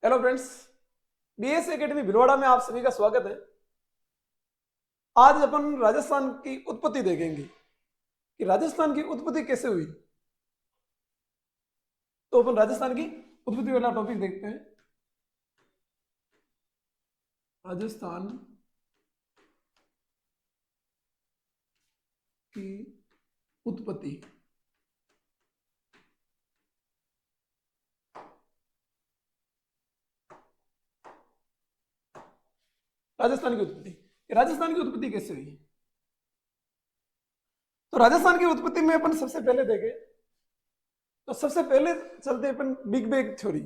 Hello friends, BS academy Bhilwara में आप सभी का स्वागत है। आज अपन राजस्थान की उत्पत्ति देखेंगे कि राजस्थान की उत्पत्ति कैसे हुई। तो अपन राजस्थान की उत्पत्ति वाला टॉपिक देखते हैं। राजस्थान की उत्पत्ति। राजस्थान की उत्पत्ति कैसे हुई। तो राजस्थान की उत्पत्ति में अपन सबसे पहले देखें तो सबसे पहले चलते अपन बिग बैंग थ्योरी।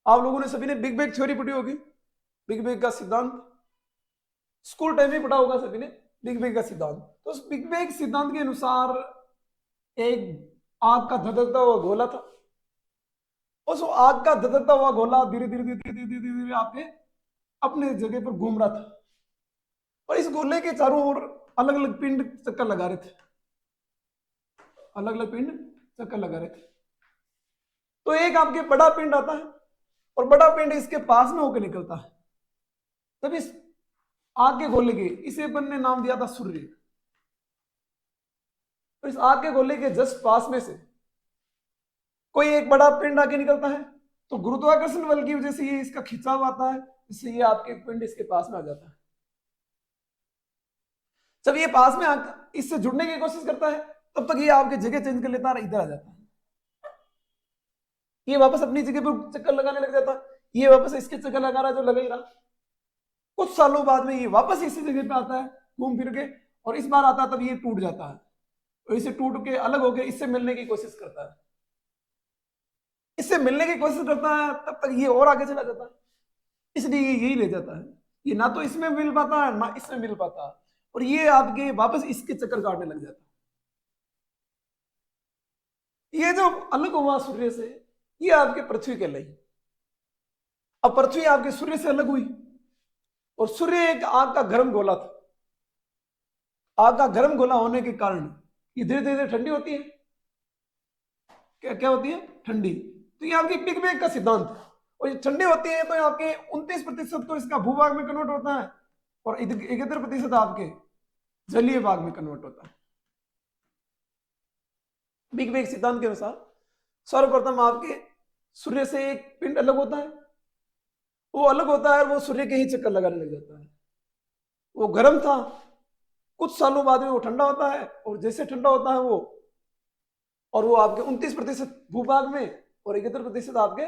आप लोगों ने सभी ने बिग बैंग थ्योरी पढ़ी होगी। बिग बैंग का सिद्धांत स्कूल टाइम में पढ़ा होगा सभी ने। बिग बैंग का सिद्धांत, तो उस बिग बैंग सिद्धांत के अनुसार एक आग का धधकता हुआ गोला था। उस आग का धधकता हुआ गोला धीरे धीरे धीरे धीरे धीरे धीरे आपके अपने जगह पर घूम रहा था और इस गोले के चारों ओर अलग अलग पिंड चक्कर लगा रहे थे। अलग अलग पिंड चक्कर लगा रहे थे। तो एक आपके बड़ा पिंड आता है और बड़ा पिंड इसके पास में होकर निकलता है। तब इस आग के गोले के इसे अपन ने नाम दिया था सूर्य। तो इस आग के गोले के जस्ट पास में से कोई एक बड़ा पिंड आगे निकलता है, तो गुरुत्वाकर्षण बल की वजह से ये इसका खिंचाव आता है, इससे ये आपके पिंड इसके पास में आ जाता है। जब ये पास में इससे जुड़ने की कोशिश करता है तब तक ये आपकी जगह चेंज कर लेता है, इधर आ जाता है। ये वापस अपनी जगह पर चक्कर लगाने लग जाता है, ये वापस इसके चक्कर लगा रहा है जो लगा ही रहा। कुछ सालों बाद में ये वापस इसी जगह पे आता है घूम फिर के, और इस बार आता है तब ये टूट जाता है और इसे टूट के अलग होकर इससे मिलने की कोशिश करता है। इससे मिलने की कोशिश करता है तब तक ये और आगे चला जाता है, इसलिए ये यही ले जाता है। ये ना तो इसमें मिल पाता है ना इसमें मिल पाता है, और ये आपके वापस इसके चक्कर काटने लग जाता है। ये जो अलग हुआ सूर्य से, ये आपके पृथ्वी के लिए। अब पृथ्वी आपके सूर्य से अलग हुई और सूर्य एक आग का गर्म गोला था। आग का गर्म गोला होने के कारण ये धीरे धीरे ठंडी होती है। क्या क्या होती है? ठंडी। तो ये आपकी बिग बैंग का सिद्धांत है। और ये ठंडी होती है तो आपके 29% तो इसका भूभाग में कन्वर्ट होता है और 71% आपके जलीय भाग में कन्वर्ट होता है। बिग बैंग सिद्धांत के अनुसार सर्वप्रथम आपके सूर्य से एक पिंड अलग होता है। वो अलग होता है और वो सूर्य के ही चक्कर लगाने लग जाता है। वो गर्म था, कुछ सालों बाद में वो ठंडा होता है और जैसे ठंडा होता है वो आपके 29% भूभाग में और 71% आपके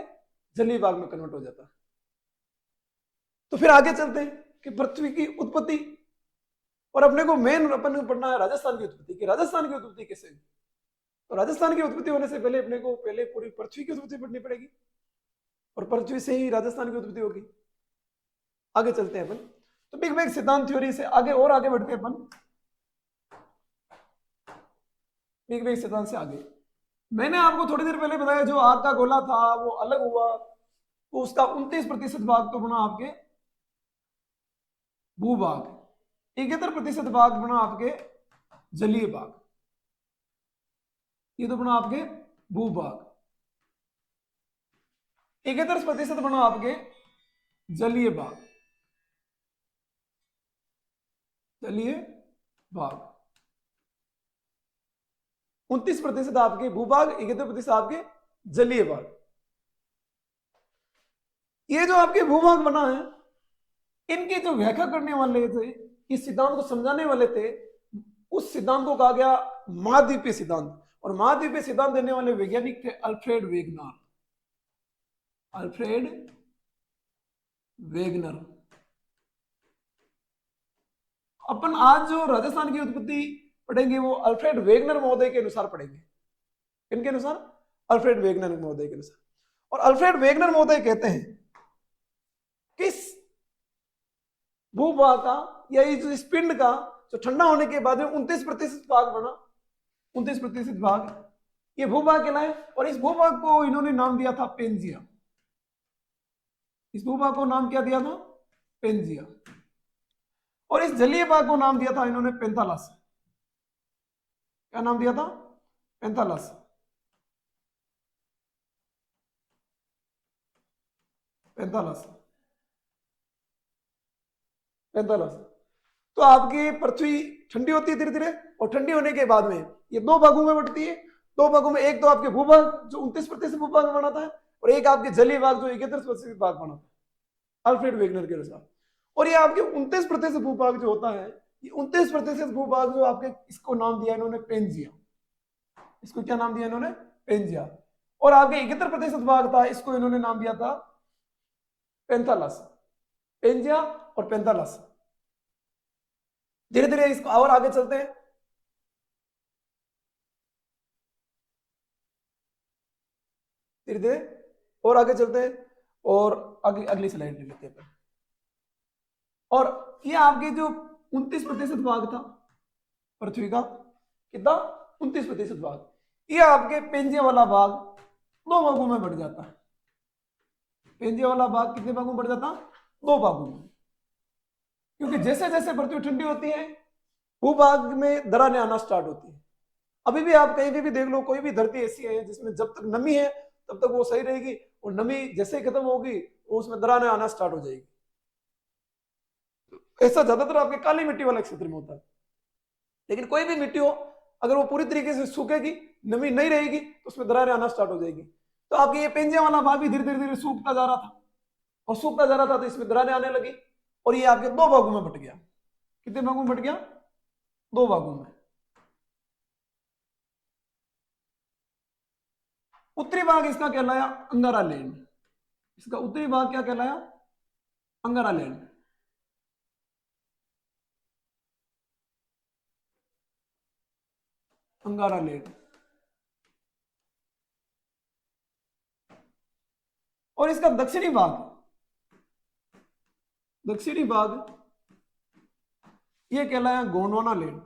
जलीय भाग में कन्वर्ट हो जाता है। तो फिर आगे चलते हैं कि पृथ्वी की उत्पत्ति, और अपने को मेन अपन को पढ़ना है राजस्थान की उत्पत्ति कि राजस्थान की उत्पत्ति कैसे हुई। तो राजस्थान की उत्पत्ति होने से पहले अपने को पहले पूरी पृथ्वी की उत्पत्ति पढ़नी पड़ेगी और पृथ्वी से ही राजस्थान की उत्पत्ति होगी। आगे चलते हैं अपन। तो बिग बैंग सिद्धांत थ्योरी से आगे और आगे बढ़ते हैं अपन। बिग बैंग सिद्धांत से आगे मैंने आपको थोड़ी देर पहले बताया जो आग का गोला था वो अलग हुआ, तो उसका 29% भाग तो बना आपके भूभाग, 71% भाग बना आपके जलीय भाग। ये तो बना आपके भूभाग, 71% बना आपके जलीय भाग। जलीय भाग 29% आपके भूभाग, 71% आपके जलीय भाग। ये जो आपके भूभाग बना है, इनकी जो व्याख्या करने वाले थे, इस सिद्धांत को समझाने वाले थे, उस सिद्धांत को कहा गया महाद्वीपीय सिद्धांत। और महाद्वीपीय सिद्धांत देने वाले वैज्ञानिक थे अल्फ्रेड वेगनर। Alfred Wegener. अपन आज जो राजस्थान की उत्पत्ति पढ़ेंगे वो अल्फ्रेड वेगनर महोदय के अनुसार पढ़ेंगे। किनके अनुसार? अल्फ्रेड वेगनर महोदय के अनुसार। और अल्फ्रेड वेगनर महोदय कहते हैं किस भूभाग का या इस पिंड का जो ठंडा होने के बाद में 29% भाग बना, 29% भाग ये भूभाग कहलाए, और इस भूभाग को इन्होंने नाम दिया था पेंजिया। इस भूभाग को नाम क्या दिया था? पेंजिया। और इस जलीय भाग को नाम दिया था इन्होंने पेंथालस। क्या नाम दिया था? पेंथालस। पैंतालस। तो आपकी पृथ्वी ठंडी होती है धीरे धीरे, और ठंडी होने के बाद में ये दो भागों में बंटती है। दो भागों में एक तो आपके भूभाग जो 29% भूभाग बनाता है, और एक आपके जलीय भाग जो 31% भाग बनाता है, अल्फ्रेड वेगनर के अनुसार। और ये आपके 29% भूभाग जो होता है, ये 29% भूभाग जो आपके, इसको नाम दिया इन्होंने पेंजिया। इसको क्या नाम दिया इन्होंने? पेंजिया। और आपके 71% भाग था, इसको इन्होंने नाम दिया था पेंथालस। पेंजिया और पेंथालस। धीरे धीरे इसको और आगे चलते हैं। धीरे धीरे और आगे चलते हैं, और अगली स्लाइड ले लेते हैं। और ये आपके जो 29% भाग था पृथ्वी का, कितना? 29% भाग। ये आपके पेंजिया वाला भाग दो भागों में बढ़ जाता है। पेंजिया वाला भाग कितने भागों में बढ़ जाता? दो भागों में। क्योंकि जैसे जैसे पृथ्वी ठंडी होती है, भूभाग में दरारें आना स्टार्ट होती है। अभी भी आप कहीं भी देख लो, कोई भी धरती ऐसी है जिसमें जब तक नमी है तब तक वो सही रहेगी, और नमी जैसे ही खत्म होगी वो उसमें दरारें आना स्टार्ट हो जाएगी। ऐसा ज्यादातर आपके काली मिट्टी वाले क्षेत्र में होता है। लेकिन कोई भी मिट्टी हो, अगर वो पूरी तरीके से सूखेगी, नमी नहीं रहेगी, तो उसमें दरारें आना स्टार्ट हो जाएगी। तो आपके ये पेंजिया वाला भाग भी धीरे धीरे धीरे सूखता जा रहा था, और सूखता जा रहा था, तो इसमें दरारें आने लगी, और ये आपके दो भागों में बट गया। कितने भागों में बट गया? दो भागों में। उत्तरी भाग इसका कहलाया अंगारा लैंड। इसका उत्तरी भाग क्या कहलाया? अंगारा लैंड। अंगारा लैंड। और इसका दक्षिणी भाग, दक्षिणी भाग ये कहलाया गोंडवाना लैंड।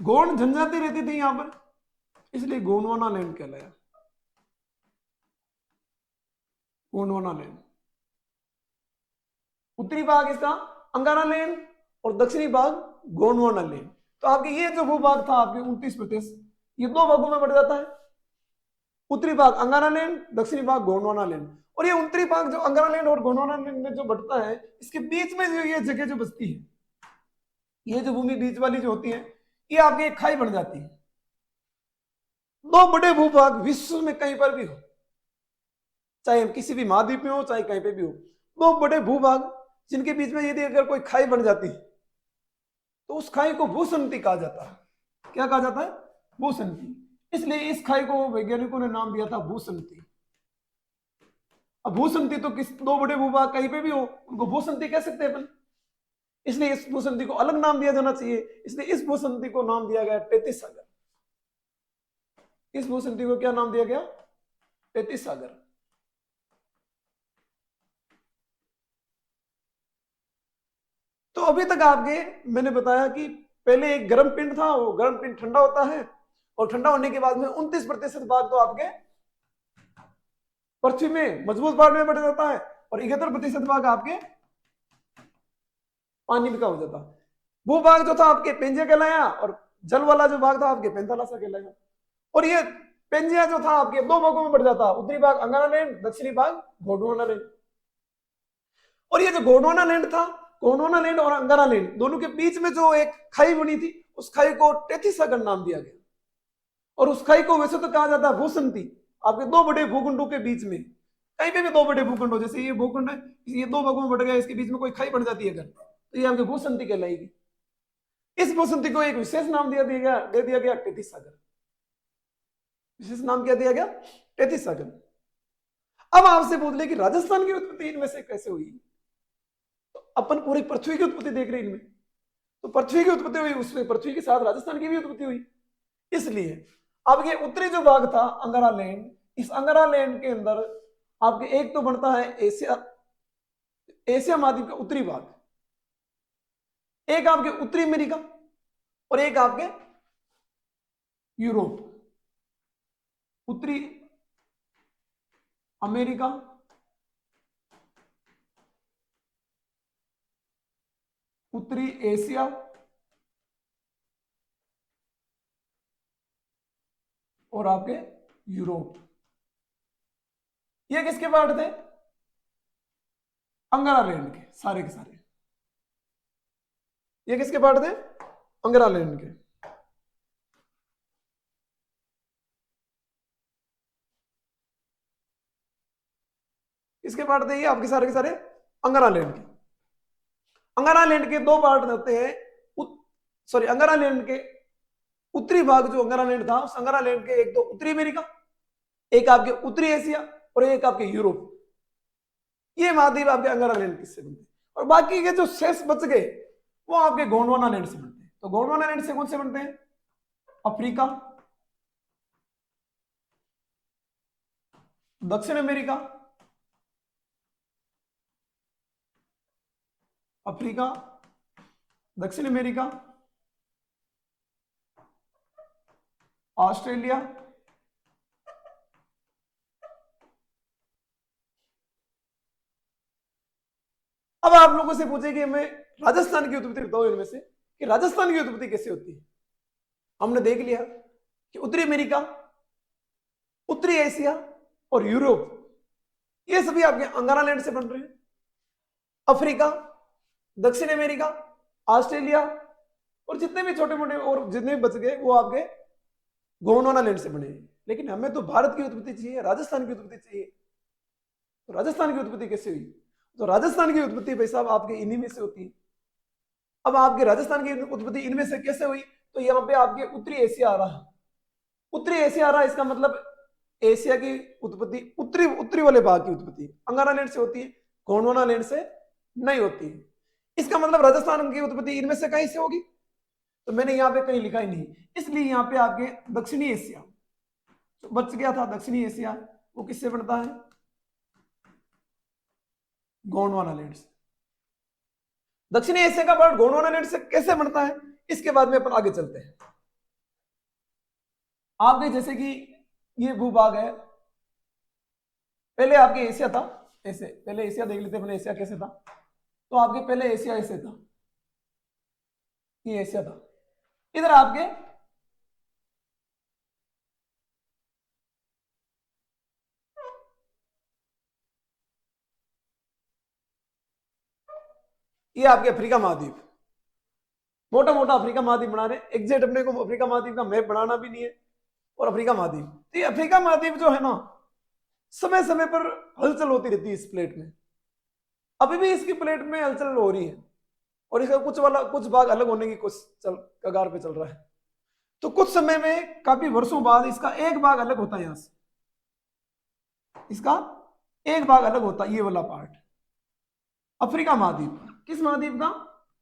गोंड जनजाति रहती थी यहां पर, इसलिए गोंडवाना लैंड कहलाया, गोंडवाना लैंड। उत्तरी भाग इसका अंगारा लैंड, और दक्षिणी भाग गोंडवाना लैंड। तो आपके ये जो भूभाग था आपके 29%, ये दो भागों में बढ़ जाता है। उत्तरी भाग अंगारा लैंड, दक्षिणी भाग गोंडवाना लैंड। और ये उत्तरी भाग जो अंगारा लैंड और गोंडवाना लैंड में जो बढ़ता है, इसके बीच में जो ये जगह जो बचती है, ये जो भूमि बीच वाली जो होती है, ये आपकी एक खाई बन जाती है। दो बड़े भूभाग विश्व में कहीं पर भी हो, चाहे किसी भी महाद्वीप में हो चाहे कहीं पे भी हो, दो बड़े भूभाग जिनके बीच में यदि अगर कोई खाई बन जाती है, तो उस खाई को भूसंति कहा जाता है। क्या कहा जाता है? भूसंति। इसलिए इस खाई को वैज्ञानिकों ने नाम दिया था भूसंति। अब भूसंति तो किस, दो बड़े भूभाग कहीं पे भी हो उनको भूसंति कह सकते हैं अपन, इसलिए इस भूसंति को अलग नाम दिया जाना चाहिए। इसलिए इस भूसंति को नाम दिया गया तैतीस सागर। इस भूसंति को क्या नाम दिया गया? तैतीस सागर। तो अभी तक आपके मैंने बताया कि पहले एक गर्म पिंड था, वो गर्म पिंड ठंडा होता है, और ठंडा होने के बाद में 29% भाग तो आपके पृथ्वी में मजबूत भाग में बढ़ जाता है, और 71% भाग आपके पानी का हो जाता। भूभाग जो था आपके पेंजिया कहलाया, और जल वाला जो भाग था आपके पेंथालासा कहलाया। और ये पेंजिया जो था आपके दो भागों में बढ़ जाता, उत्तरी भाग अंगारा लैंड, दक्षिणी भाग गोंडवाना लैंड। और ये जो गोंडवाना लैंड था, गोंडवाना लैंड और अंगारा लैंड दोनों के बीच में जो एक खाई बनी थी, उस खाई को तैतीस सागर नाम दिया गया। और उस खाई को वैसे तो कहा जाता है भूसंति। आपके दो बड़े भूखंडों के बीच में, कहीं पे भी दो बड़े भूखंड हो, जैसे ये भूखंड है, ये दो भागों में बढ़ गया, इसके बीच में कोई खाई बन जाती है अगर, तो ये आपकी भूसंति कहलाएगी। इस भूसंति को एक विशेष नाम दे दिया गया तैतीस सागर। विशेष नाम क्या दिया गया? तैतीस सागर। अब आपसे पूछ ले कि राजस्थान की उत्पत्ति इनमें से कैसे हुई, तो अपन पूरी पृथ्वी की उत्पत्ति देख रहे हैं इनमें, तो पृथ्वी की उत्पत्ति हुई, उसमें पृथ्वी के साथ राजस्थान की भी उत्पत्ति हुई। इसलिए अब ये उत्तरी जो भाग था अंगारा लैंड, इस अंगारा लैंड के अंदर आपके एक तो बनता है एशिया महाद्वीप का उत्तरी भाग, एक आपके उत्तरी अमेरिका, और एक आपके यूरोप। उत्तरी अमेरिका, उत्तरी एशिया, और आपके यूरोप। ये किसके पार्ट थे? अंगारा लैंड के, सारे के सारे। ये किसके पार्ट थे? अंगारा लैंड के। इसके पार्ट थे ये आपके सारे के सारे अंगारा लैंड के। अंगारा लैंड के दो पार्ट होते हैं, सॉरी, अंगारा लैंड के उत्तरी भाग जो अंगारा लैंड था, उस अंगारा लैंड के एक तो उत्तरी अमेरिका, एक आपके उत्तरी एशिया और एक आपके यूरोप। ये महाद्वीप आपके अंगारा लैंड किससे बनते हैं? और बाकी के जो शेष बच गए वो आपके गोंडवाना लैंड से बनते हैं। तो गोंडवाना लैंड से कौन से बनते हैं? अफ्रीका, दक्षिण अमेरिका, अफ्रीका, दक्षिण अमेरिका, ऑस्ट्रेलिया, अब आप लोगों से पूछे कि हमें राजस्थान की उत्पत्ति बताओ इनमें से कि राजस्थान की उत्पत्ति कैसे होती है। हमने देख लिया कि उत्तरी अमेरिका, उत्तरी एशिया और यूरोप ये सभी आपके अंगारा लैंड से बन रहे हैं। अफ्रीका, दक्षिण अमेरिका, ऑस्ट्रेलिया और जितने भी छोटे मोटे और जितने भी बच गए वो आपके गोंडवाना लैंड से बने हैं। लेकिन हमें तो भारत की उत्पत्ति चाहिए, राजस्थान की उत्पत्ति चाहिए। तो राजस्थान की उत्पत्ति कैसे हुई? तो राजस्थान की उत्पत्ति भाई साहब आपके इन्हीं में से होती है। अब आपके राजस्थान की उत्पत्ति इनमें से कैसे हुई? तो यहाँ पे आपके उत्तरी एशिया आ रहा है, उत्तरी एशिया आ रहा है, इसका मतलब एशिया की उत्पत्ति उत्तरी उत्तरी वाले भाग की उत्पत्ति अंगारा लैंड से होती है, गोंडवाना लैंड से नहीं होती है। इसका मतलब राजस्थान की उत्पत्ति इनमें से कहीं से होगी। तो मैंने यहाँ पे कहीं लिखा ही नहीं, इसलिए यहाँ पे आपके दक्षिणी एशिया तो बच गया था। दक्षिणी एशिया वो किससे बनता है? गोंडवाना लैंड से। दक्षिणी एशिया का पार्ट गोंडवाना लैंड से कैसे बनता है, इसके बाद में अपन आगे चलते हैं। आपके जैसे कि ये भूभाग है, पहले आपके एशिया था ऐसे, पहले एशिया देख लेते हैं अपने एशिया कैसे था। तो आपके पहले एशिया ऐसे था, ये एशिया था। इधर आपके ये आपके अफ्रीका महाद्वीप, मोटा मोटा अफ्रीका महाद्वीप बना रहे। एग्जैक्ट अपने को अफ्रीका महाद्वीप का मैप बनाना भी नहीं है। और अफ्रीका महाद्वीप, तो ये अफ्रीका महाद्वीप जो है ना, समय समय पर हलचल होती रहती है इस प्लेट में। अभी भी इसकी प्लेट में हलचल हो रही है और इसका कुछ भाग अलग होने की कगार पे चल रहा है। तो कुछ समय में काफी वर्षों बाद इसका एक भाग अलग होता है, यहां से इसका एक भाग अलग होता है, ये वाला पार्ट अफ्रीका महाद्वीप का। किस महाद्वीप का?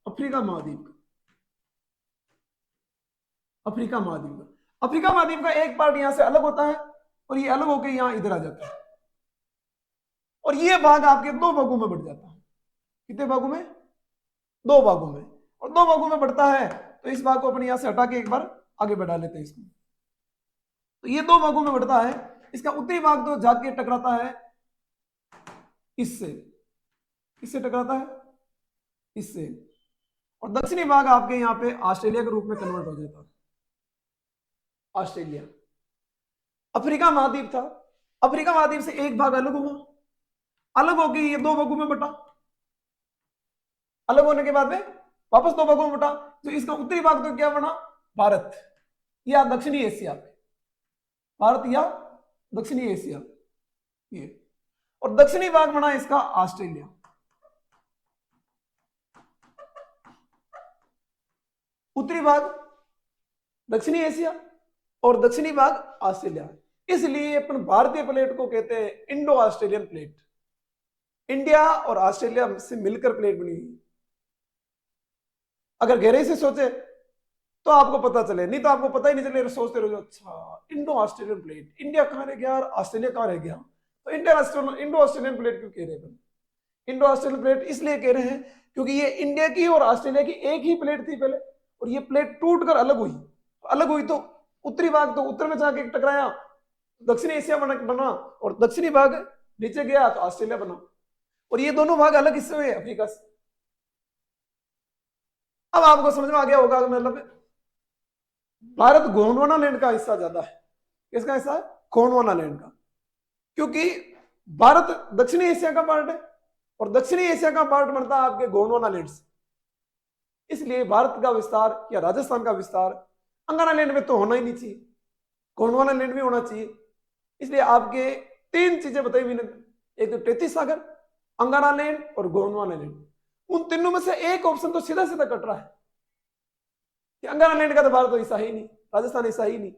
अफ्रीका महाद्वीप का। अफ्रीका महाद्वीप का, अफ्रीका महाद्वीप का एक पार्ट यहां से अलग होता है और ये अलग होकर यहां इधर आ जाता है और ये भाग आपके दो भागों में बढ़ जाता है। कितने भागों में? दो भागों में। और दो भागों में बढ़ता है तो इस भाग को अपन यहां से हटा के एक बार आगे बढ़ा लेते हैं इसको। तो ये दो भागों में बढ़ता है। इसका उत्तरी भाग तो जाके टकराता है इससे, इससे टकराता है इससे, और दक्षिणी भाग आपके यहां पे ऑस्ट्रेलिया के रूप में कन्वर्ट हो जाता है। ऑस्ट्रेलिया अफ्रीका महाद्वीप था, अफ्रीका महाद्वीप से एक भाग अलग हुआ, अलग होकर ये दो भागों में बटा, अलग होने के बाद में वापस दो भागों में बटा। तो इसका उत्तरी भाग तो क्या बना? भारत या दक्षिणी एशिया, भारत या दक्षिणी एशिया ये, और दक्षिणी भाग बना इसका ऑस्ट्रेलिया। उत्तरी भाग दक्षिणी एशिया और दक्षिणी भाग ऑस्ट्रेलिया। इसलिए अपन भारतीय प्लेट को कहते हैं इंडो ऑस्ट्रेलियन प्लेट। इंडिया और ऑस्ट्रेलिया से मिलकर प्लेट बनी हुई। अगर गहराई से सोचे तो आपको पता चले, नहीं तो आपको पता ही नहीं चले, सोचते रहो अच्छा इंडो ऑस्ट्रेलियन प्लेट, इंडिया कहां रह गया और ऑस्ट्रेलिया कहां रह गया। तो इंडो ऑस्ट्रेलियन प्लेट क्यों कह रहे हैं? इंडो ऑस्ट्रेलियन प्लेट इसलिए कह रहे हैं क्योंकि ये इंडिया की और ऑस्ट्रेलिया की एक ही प्लेट थी पहले, और ये प्लेट टूटकर अलग हुई। अलग हुई तो उत्तरी भाग तो उत्तर में जाके टकराया, दक्षिणी एशिया बना, और दक्षिणी भाग नीचे गया तो ऑस्ट्रेलिया बना, और ये दोनों भाग अलग हिस्से हुए अफ्रीका से। अब आपको समझ में आ गया होगा, मतलब भारत गोंडवाना लैंड का हिस्सा ज्यादा है। किसका हिस्सा है? गोंडवाना लैंड का, क्योंकि भारत दक्षिणी एशिया का पार्ट है और दक्षिणी एशिया का पार्ट बनता है आपके गोंडवाना लैंड से। इसलिए भारत का विस्तार या राजस्थान का विस्तार अंगाना लैंड में तो होना ही नहीं चाहिए, गोंडवाना लैंड में होना चाहिए। इसलिए आपके तीन चीजें बताई हुई, एक तो 33 सागर, अंगाना लैंड और गोंडवाना लैंड। उन तीनों में से एक ऑप्शन तो सीधा सीधा कट रहा है कि अंगाना लैंड का तो भारत तो हिस्सा ही नहीं, राजस्थान हिस्सा ही नहीं।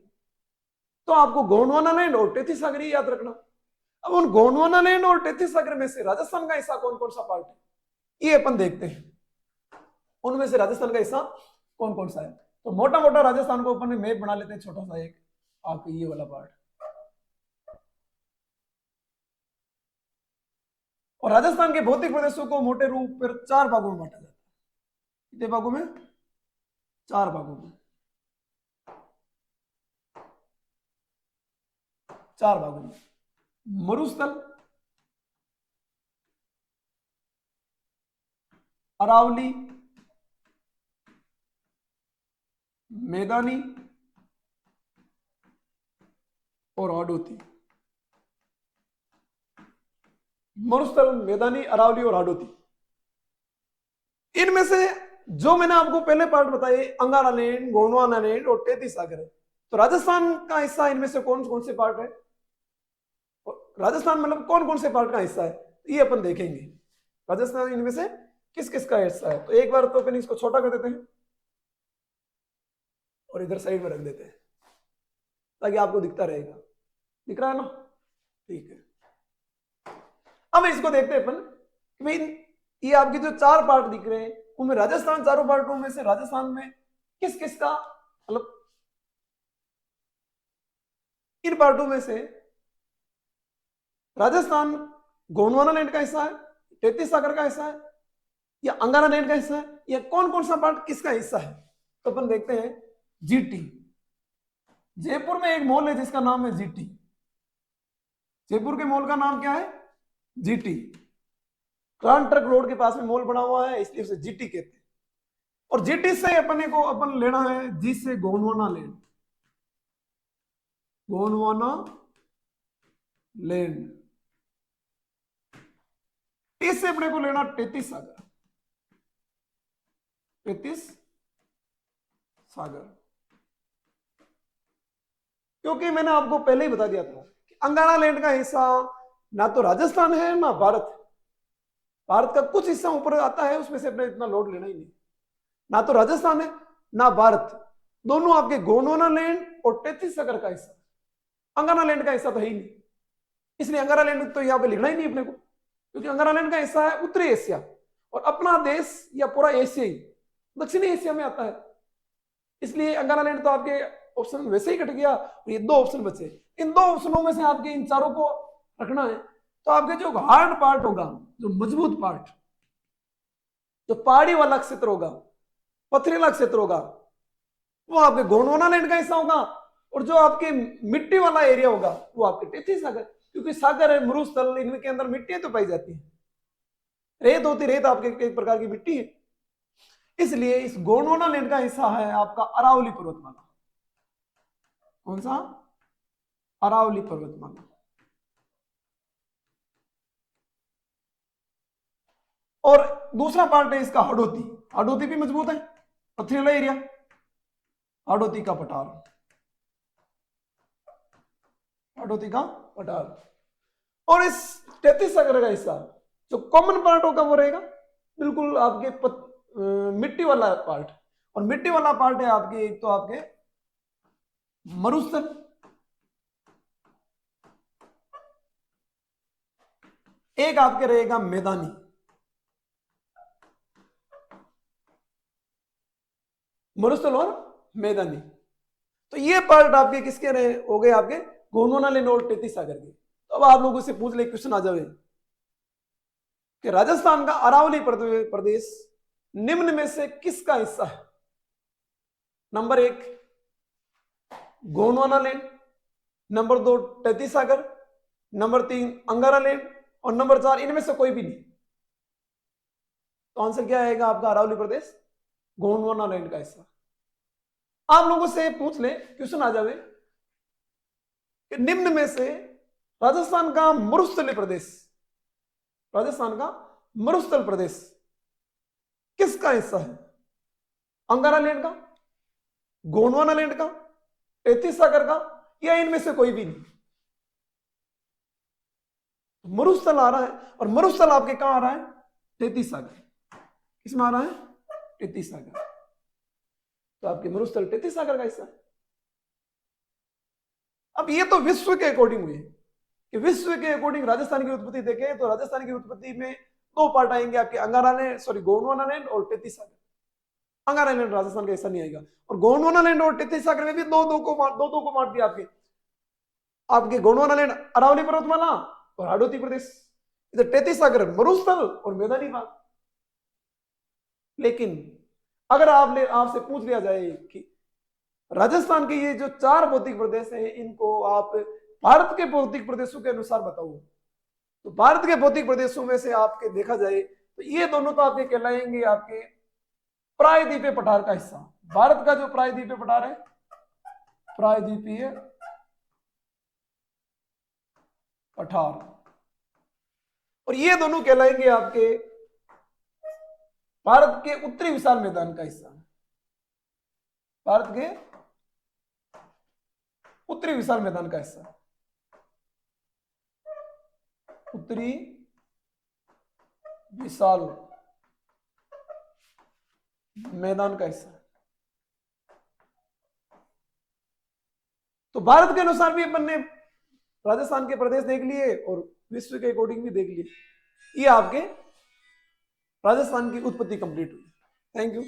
तो आपको गोंडवाना लैंड और 33 सागर ही याद रखना। अब उन गोंडवाना लैंड और 33 सागर में से राजस्थान का हिस्सा कौन कौन सा पार्ट है, ये अपन देखते हैं। उनमें से राजस्थान का हिस्सा कौन कौन सा है। तो मोटा मोटा राजस्थान को अपन मैप बना लेते हैं, छोटा सा एक आपको ये वाला पार्ट। और राजस्थान के भौतिक प्रदेशों को मोटे रूप पर 4 भागों में बांटा जाता है। कितने भागों में? 4 भागों में, 4 भागों में। मरुस्थल, अरावली, मैदानी और हाडोती। मरुस्थल, मैदानी, अरावली और हाडोती। इनमें से जो मैंने आपको पहले पार्ट बताए, अंगारा लैंड, गोंडवाना लैंड और 33 सागर है। तो राजस्थान का हिस्सा इनमें से कौन कौन से पार्ट है, राजस्थान मतलब कौन कौन से पार्ट का हिस्सा है, ये अपन देखेंगे। राजस्थान इनमें से किस किस का हिस्सा है। तो एक बार तो अपन इसको छोटा कर देते हैं और इधर साइड में रख देते हैं ताकि आपको दिखता रहेगा। दिख रहा है ना? ठीक है। अब इसको देखते हैं अपन कि भाई ये आपके जो 4 पार्ट दिख रहे हैं उनमें राजस्थान, चारों पार्टों में से राजस्थान में किस किस का, मतलब इन पार्टों में से राजस्थान गोंडवाना लैंड का हिस्सा है, 33 सागर का हिस्सा है, या अंगारा लैंड का हिस्सा है, या कौन कौन सा पार्ट किसका हिस्सा है। तो अपन देखते हैं जीटी। जयपुर में एक मॉल है जिसका नाम है जीटी। जयपुर के मॉल का नाम क्या है? जीटी। क्रांत ट्रक रोड के पास में मॉल बना हुआ है, इसलिए उसे जीटी कहते हैं। और जीटी से अपन लेना है जी से Gondwana land. Gondwana land. T से अपने को लेना 33 सागर। 33 सागर, क्योंकि मैंने आपको पहले ही बता दिया था कि अंगारा लैंड का हिस्सा ना तो राजस्थान है ना भारत। भारत का कुछ हिस्सा ऊपर आता है, उसमें से अपने इतना लोड लेना ही नहीं। ना तो राजस्थान है ना भारत, दोनों आपके गोंडवाना लैंड और 33 सागर का हिस्सा। अंगारा लैंड का हिस्सा तो है ही नहीं, इसलिए अंगारा लैंड तो यहां पे लिखना ही नहीं अपने को, क्योंकि अंगारा लैंड का हिस्सा है उत्तरी एशिया और अपना देश या पूरा एशिया ही दक्षिणी एशिया में आता है। इसलिए अंगारा लैंड तो आपके ऑप्शन वैसे ही कट गया। ये 2 ऑप्शन बचे, इन 2 ऑप्शनों में से आपके इन चारों को रखना है। तो आपके जो हार्ड पार्ट होगा, जो मजबूत पार्ट, जो पहाड़ी वाला क्षेत्र होगा, पथरीला क्षेत्र होगा, वो आपके गोंडवाना लैंड का हिस्सा होगा। और जो आपके मिट्टी वाला एरिया होगा वो आपके 33 सागर, क्योंकि सागर है, मरुस्थल, इनके अंदर मिट्टी तो पाई जाती है, रेत होती, रेत आपके एक प्रकार की मिट्टी है। इसलिए इस गोंडवाना लैंड का हिस्सा है आपका अरावली पर्वतमाला। कौन सा? अरावली पर्वतमाला। और दूसरा पार्ट है इसका हाडोती। हाडोती भी मजबूत है, पथरीला एरिया, हाडोती का पठार। हाडोती का पठार। और इस 33 सागर का हिस्सा जो कॉमन पार्ट होगा वो रहेगा बिल्कुल आपके मिट्टी वाला पार्ट। और मिट्टी वाला पार्ट है आपके, एक तो आपके मरुस्थल, एक आपके रहेगा मैदानी। मरुस्थल और मैदानी। तो ये पार्ट आपके किसके रहे हो गए? आपके गोंडवाना लैंड और 33 सागर के। तो अब आप लोगों से पूछ ले, क्वेश्चन आ जाए कि राजस्थान का अरावली प्रदेश निम्न में से किसका हिस्सा है? नंबर 1 गोंडवाना लैंड, नंबर 2 33 सागर, नंबर 3 अंगारा लैंड और नंबर 4 इनमें से कोई भी नहीं। तो आंसर क्या आएगा आपका? अरावली प्रदेश गोंडवाना लैंड का हिस्सा। आप लोगों से पूछ ले, क्वेश्चन आ जावे कि निम्न में से राजस्थान का मरुस्थलीय प्रदेश, राजस्थान का मरुस्थल प्रदेश किसका हिस्सा है? अंगारा लैंड का, गोंडवाना लैंड का, तैतीस सागर का, या इनमें से कोई भी नहीं? मरुस्थल आ रहा है, और मरुस्थल आपके कहां आ रहा है? तैतीस सागर। किसमें आ रहा है? तैतीस सागर। तो आपके मरुस्थल तैतीस सागर का हिस्सा है। अब ये तो विश्व के अकॉर्डिंग हुई कि विश्व के अकॉर्डिंग राजस्थान की उत्पत्ति देखें तो राजस्थान की उत्पत्ति में दो पार्ट आएंगे आपके, अंगारा लैंड, सॉरी गोंडवाना लैंड और तैतीस सागर। अंगारा लैंड राजस्थान का हिस्सा नहीं आएगा, और गोंडवाना लैंड और तैतीस सागर में भी दो दो को मार दिया आपके। आपके गोंडवाना लैंड अरावली पर्वतमाला और हाडोती प्रदेश, इधर तैतीस सागर मरुस्थल और मैदानी भाग। लेकिन अगर आपसे पूछ लिया जाए कि राजस्थान के ये जो चार भौतिक प्रदेश हैं, इनको आप भारत के भौतिक प्रदेशों के अनुसार बताओ, तो भारत के भौतिक प्रदेशों में से आपके देखा जाए तो ये दोनों तो आपके कहलाएंगे आपके प्रायद्वीपीय पठार का हिस्सा। भारत का जो प्रायद्वीपीय पठार है, प्रायद्वीपीय पठार, और ये दोनों कहलाएंगे आपके भारत के उत्तरी विशाल मैदान का हिस्सा। भारत के उत्तरी विशाल मैदान का हिस्सा, उत्तरी विशाल मैदान का हिस्सा। तो भारत के अनुसार भी अपन ने राजस्थान के प्रदेश देख लिए और विश्व के अकॉर्डिंग भी देख लिए। ये आपके राजस्थान की उत्पत्ति कंप्लीट हुई। Thank you.